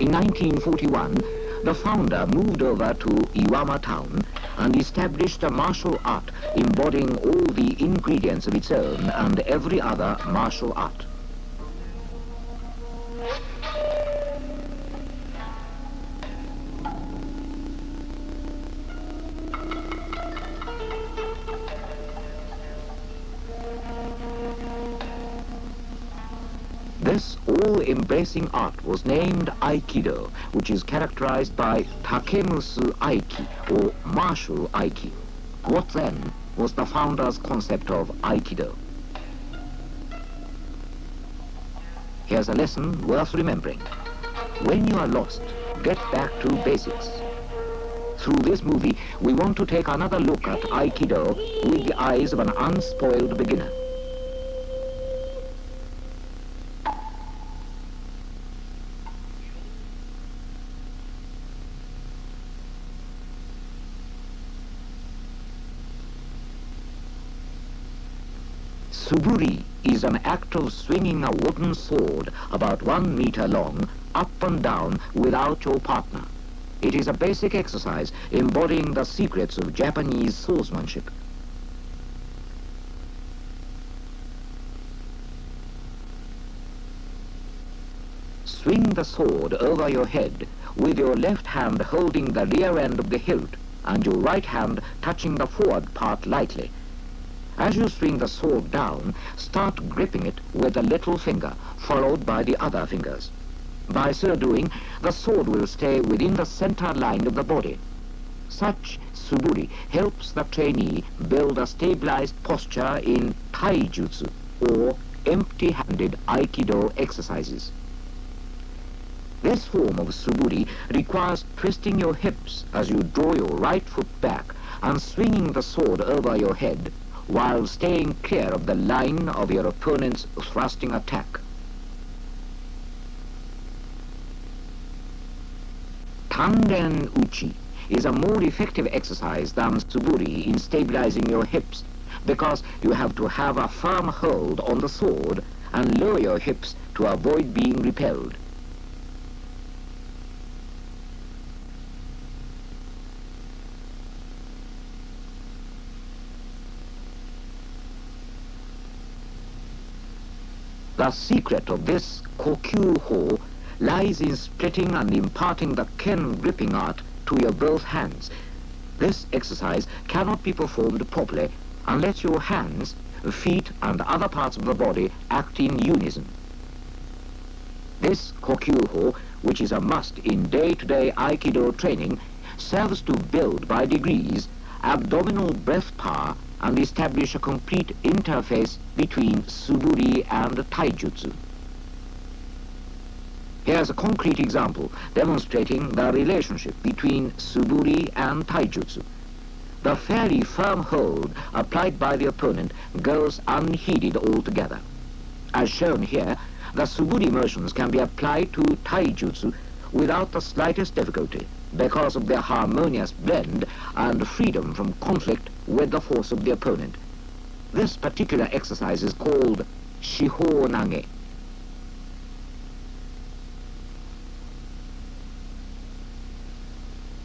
In 1941, the founder moved over to Iwama town and established a martial art embodying all the ingredients of its own and every other martial art. This all-embracing art was named Aikido, which is characterized by Takemusu Aiki, or martial Aiki. What then was the founder's concept of Aikido? Here's a lesson worth remembering. When you are lost, get back to basics. Through this movie, we want to take another look at Aikido with the eyes of an unspoiled beginner. Suburi is an act of swinging a wooden sword about 1 meter long, up and down without your partner. It is a basic exercise embodying the secrets of Japanese swordsmanship. Swing the sword over your head with your left hand holding the rear end of the hilt and your right hand touching the forward part lightly. As you swing the sword down, start gripping it with the little finger, followed by the other fingers. By so doing, the sword will stay within the center line of the body. Such suburi helps the trainee build a stabilized posture in taijutsu, or empty-handed Aikido exercises. This form of suburi requires twisting your hips as you draw your right foot back and swinging the sword over your head, while staying clear of the line of your opponent's thrusting attack. Tanden uchi is a more effective exercise than suburi in stabilizing your hips, because you have to have a firm hold on the sword and lower your hips to avoid being repelled. The secret of this kokyu-ho lies in splitting and imparting the ken gripping art to your both hands. This exercise cannot be performed properly unless your hands, feet and other parts of the body act in unison. This kokyu-ho, which is a must in day-to-day Aikido training, serves to build by degrees abdominal breath power and establish a complete interface between suburi and taijutsu. Here's a concrete example demonstrating the relationship between suburi and taijutsu. The fairly firm hold applied by the opponent goes unheeded altogether. As shown here, the suburi motions can be applied to taijutsu without the slightest difficulty because of their harmonious blend and freedom from conflict with the force of the opponent. This particular exercise is called shiho nage.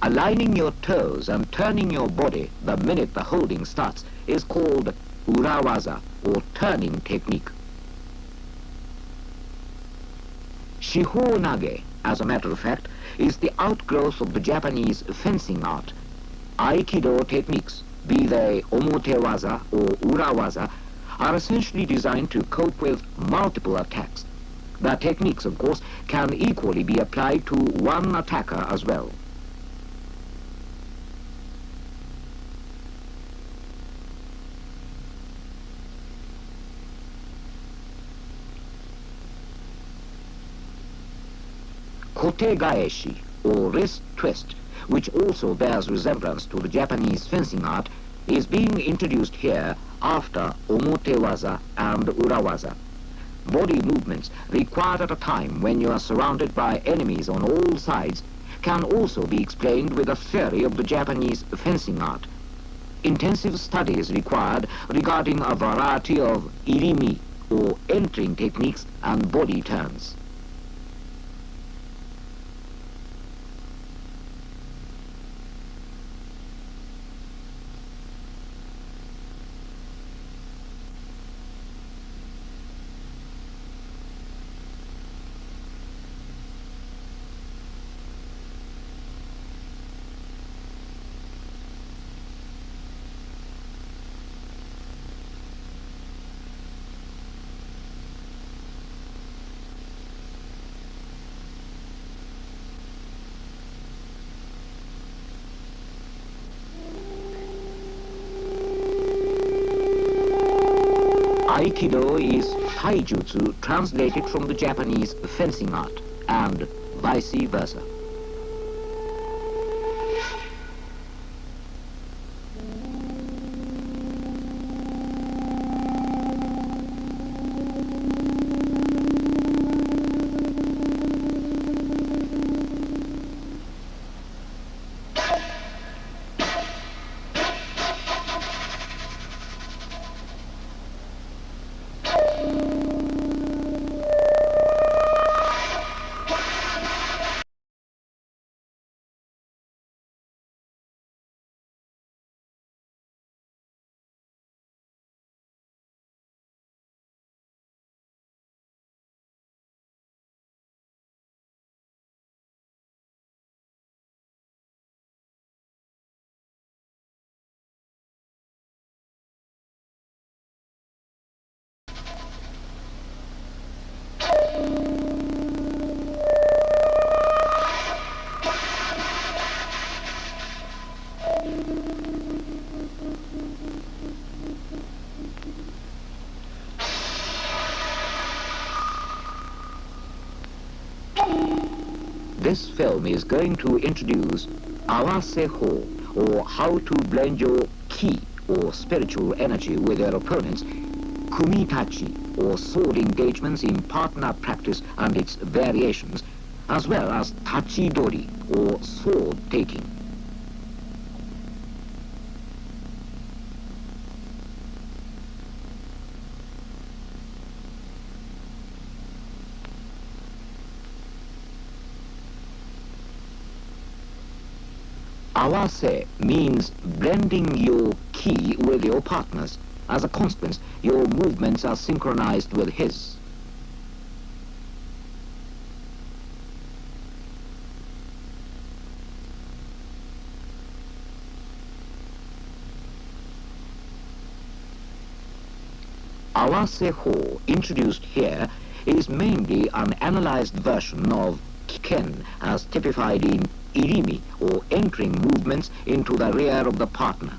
Aligning your toes and turning your body the minute the holding starts is called urawaza, or turning technique. Shiho nage, as a matter of fact, is the outgrowth of the Japanese fencing art. Aikido techniques, be they omotewaza or urawaza, are essentially designed to cope with multiple attacks. The techniques, of course, can equally be applied to one attacker as well. Kotegaeshi, or wrist twist, which also bears resemblance to the Japanese fencing art, is being introduced here after omotewaza and urawaza. Body movements required at a time when you are surrounded by enemies on all sides can also be explained with a theory of the Japanese fencing art. Intensive study is required regarding a variety of irimi, or entering techniques, and body turns. Aikido is taijutsu translated from the Japanese fencing art, and vice versa. This film is going to introduce Awase-ho, or how to blend your ki, or spiritual energy, with your opponents, Kumitachi, or sword engagements in partner practice and its variations, as well as Tachidori, or sword taking. Awase means blending your ki with your partner's. As a consequence, your movements are synchronized with his. Awase-ho, introduced here, is mainly an analyzed version of Kiken as typified in irimi, or entering movements into the rear of the partner.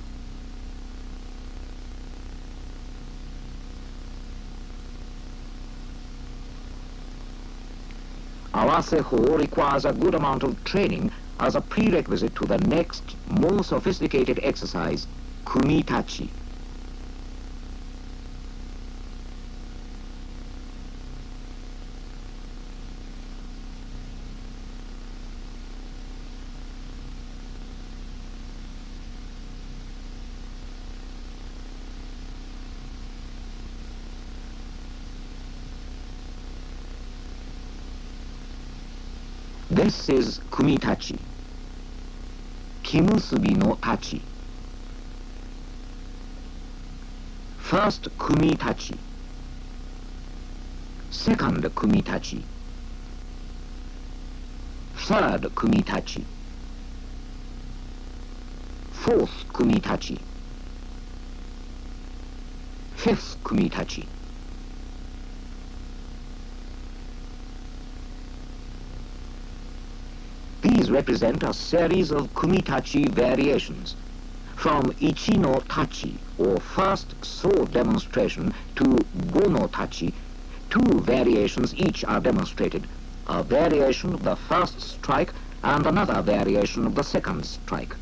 Awase-ho requires a good amount of training as a prerequisite to the next, more sophisticated exercise, Kumitachi. This is Kumitachi. Kimusubi no Tachi. First Kumitachi. Second Kumitachi. Third Kumitachi. Fourth Kumitachi. Fifth Kumitachi. These represent a series of kumitachi variations. From ichi no tachi, or first sword demonstration, to go no tachi, two variations each are demonstrated. A variation of the first strike and another variation of the second strike.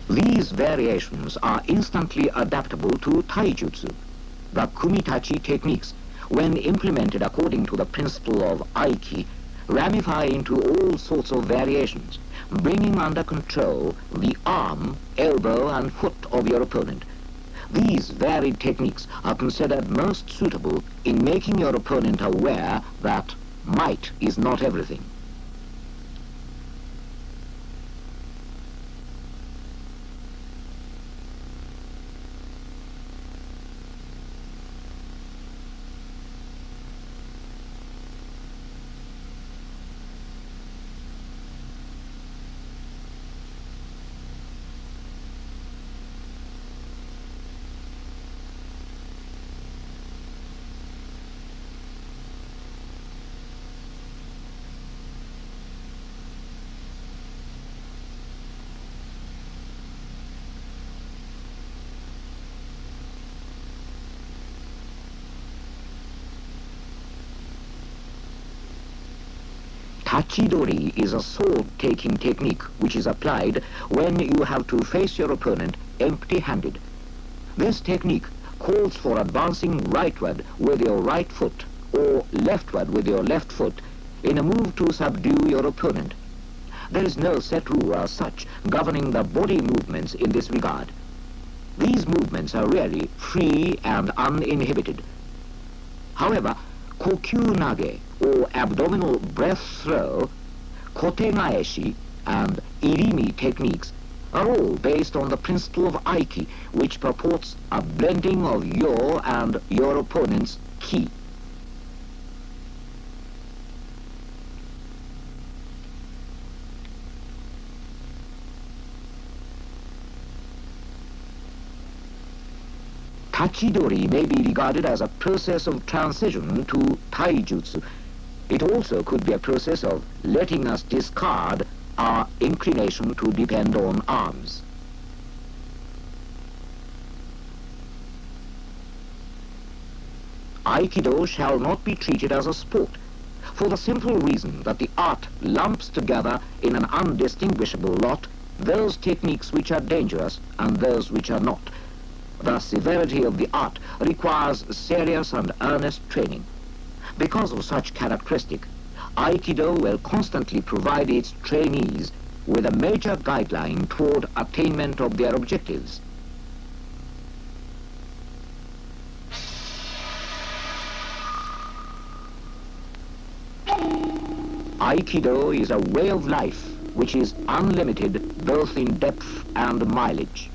These variations are instantly adaptable to taijutsu, the kumitachi techniques, when implemented according to the principle of aiki, ramify into all sorts of variations, bringing under control the arm, elbow, and foot of your opponent. These varied techniques are considered most suitable in making your opponent aware that might is not everything. Tachidori is a sword-taking technique which is applied when you have to face your opponent empty-handed. This technique calls for advancing rightward with your right foot or leftward with your left foot in a move to subdue your opponent. There is no set rule as such governing the body movements in this regard. These movements are really free and uninhibited. However, kokyu nage, or abdominal breath throw, kotegaeshi, and irimi techniques are all based on the principle of Aiki, which purports a blending of your and your opponent's ki. Tachidori may be regarded as a process of transition to taijutsu. It also could be a process of letting us discard our inclination to depend on arms. Aikido shall not be treated as a sport, for the simple reason that the art lumps together in an undistinguishable lot those techniques which are dangerous and those which are not. The severity of the art requires serious and earnest training. Because of such characteristic, Aikido will constantly provide its trainees with a major guideline toward attainment of their objectives. Aikido is a way of life which is unlimited both in depth and mileage.